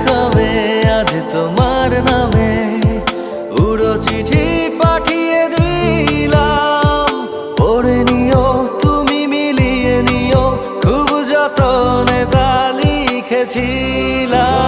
খাবে আজ তোমার নামে। উড়ো চিঠি পাঠিয়ে দিলাম, পড়ে নিও তুমি, মিলিয়ে নিও, খুব যতনে তা লিখেছিলাম।